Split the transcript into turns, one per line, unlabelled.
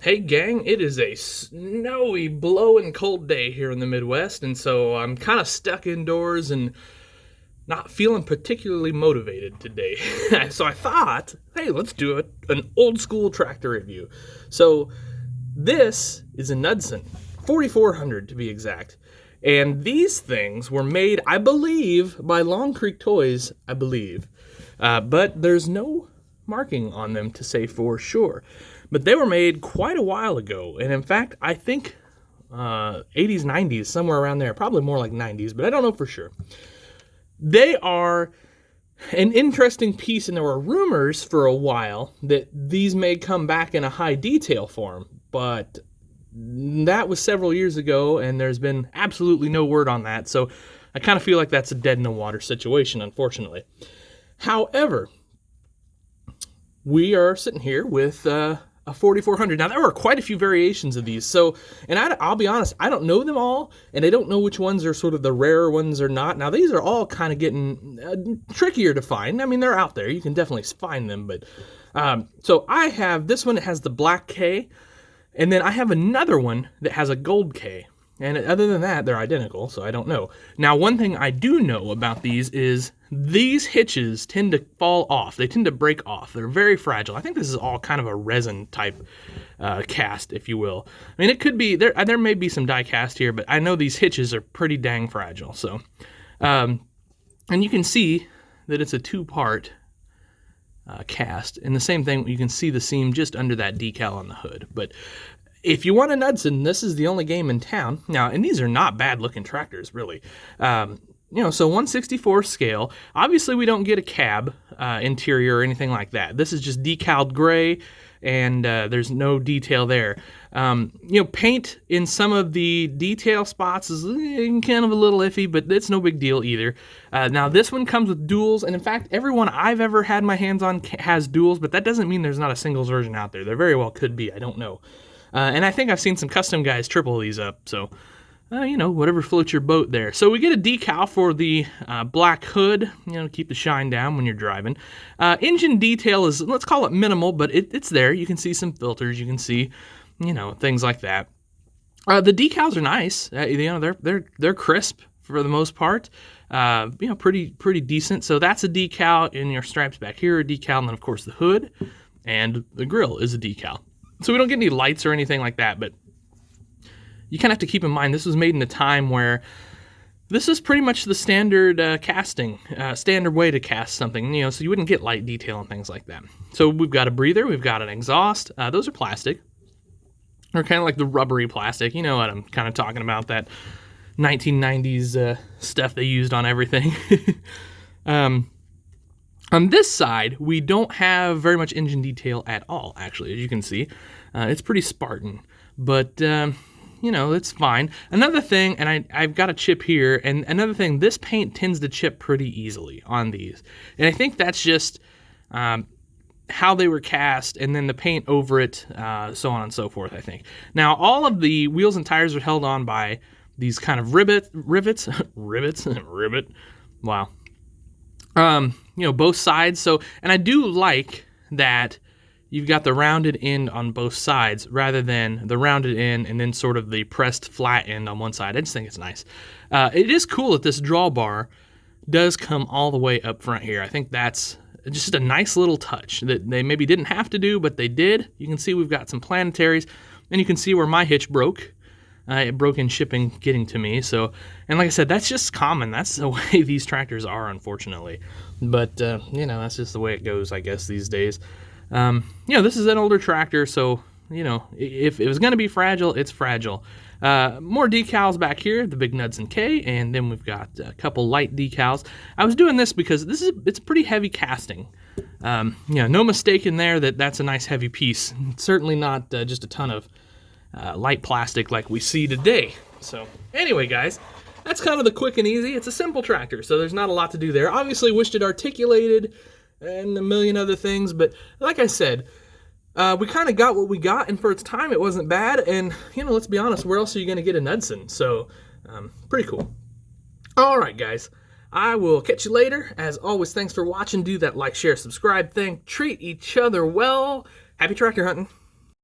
Hey gang, it is a snowy, blowing cold day here in the Midwest, and so I'm kind of stuck indoors and not feeling particularly motivated today. So I thought, hey, let's do an old school tractor review. So this is a Knudson, 4400 to be exact. And these things were made, I believe, by Long Creek Toys, I believe. But there's no marking on them to say for sure. But they were made quite a while ago, and in fact, I think 80s, 90s, somewhere around there, probably more like 90s, but I don't know for sure. They are an interesting piece, and there were rumors for a while that these may come back in a high detail form, but that was several years ago, and there's been absolutely no word on that, so I kind of feel like that's a dead in the water situation, unfortunately. However, we are sitting here with a 4400. Now, there were quite a few variations of these. So, and I'll be honest, I don't know them all, and I don't know which ones are sort of the rarer ones or not. Now, these are all kind of getting trickier to find. I mean, they're out there. You can definitely find them. But so I have this one that has the black K, and then I have another one that has a gold K. And other than that, they're identical, so I don't know. Now, one thing I do know about these is these hitches tend to fall off. They tend to break off. They're very fragile. I think this is all kind of a resin type cast, if you will. I mean, it could be, there may be some die cast here, but I know these hitches are pretty dang fragile. So, and you can see that it's a two-part cast. And the same thing, you can see the seam just under that decal on the hood. But if you want a Knudson, this is the only game in town. Now, and these are not bad-looking tractors, really. So 1/64 scale. Obviously, we don't get a cab interior or anything like that. This is just decaled gray, and there's no detail there. Paint in some of the detail spots is kind of a little iffy, but it's no big deal either. Now, this one comes with duals, and in fact, every one I've ever had my hands on has duals, but that doesn't mean there's not a singles version out there. There very well could be. I don't know. And I think I've seen some custom guys triple these up, so, whatever floats your boat there. So we get a decal for the black hood, keep the shine down when you're driving. Engine detail is, let's call it minimal, but it's there. You can see some filters. You can see, things like that. The decals are nice. They're crisp for the most part. Pretty decent. So that's a decal, and your stripes back here are a decal, and then, of course, the hood and the grill is a decal. So we don't get any lights or anything like that, but you kind of have to keep in mind this was made in a time where this is pretty much the standard casting, standard way to cast something, so you wouldn't get light detail and things like that. So we've got a breather, we've got an exhaust. Those are plastic. They're kind of like the rubbery plastic. You know what I'm kind of talking about, that 1990s stuff they used on everything. On this side, we don't have very much engine detail at all, actually, as you can see. It's pretty Spartan, but, it's fine. Another thing, and I've got a chip here, and another thing, this paint tends to chip pretty easily on these. And I think that's just how they were cast, and then the paint over it, so on and so forth, I think. Now, all of the wheels and tires are held on by these kind of rivets, wow. Both sides. So, and I do like that you've got the rounded end on both sides rather than the rounded end and then sort of the pressed flat end on one side. I just think it's nice. It is cool that this drawbar does come all the way up front here. I think that's just a nice little touch that they maybe didn't have to do, but they did. You can see we've got some planetaries, and you can see where my hitch broke. It broke in shipping getting to me. So, and like I said, that's just common. That's the way these tractors are, unfortunately. But, that's just the way it goes, I guess, these days. This is an older tractor, so, if it was going to be fragile, it's fragile. More decals back here, the big Knudson K, and then we've got a couple light decals. I was doing this because it's pretty heavy casting. No mistake in there that's a nice heavy piece. Certainly not just a ton of light plastic like we see today. So anyway, guys, that's kind of the quick and easy. It's a simple tractor, so there's not a lot to do there. Obviously, wished it articulated and a million other things, but like I said, we kind of got what we got, and for its time, it wasn't bad. And let's be honest, where else are you going to get a Knudson? So pretty cool. All right, guys, I will catch you later. As always, thanks for watching. Do that like, share, subscribe thing. Treat each other well. Happy tractor hunting.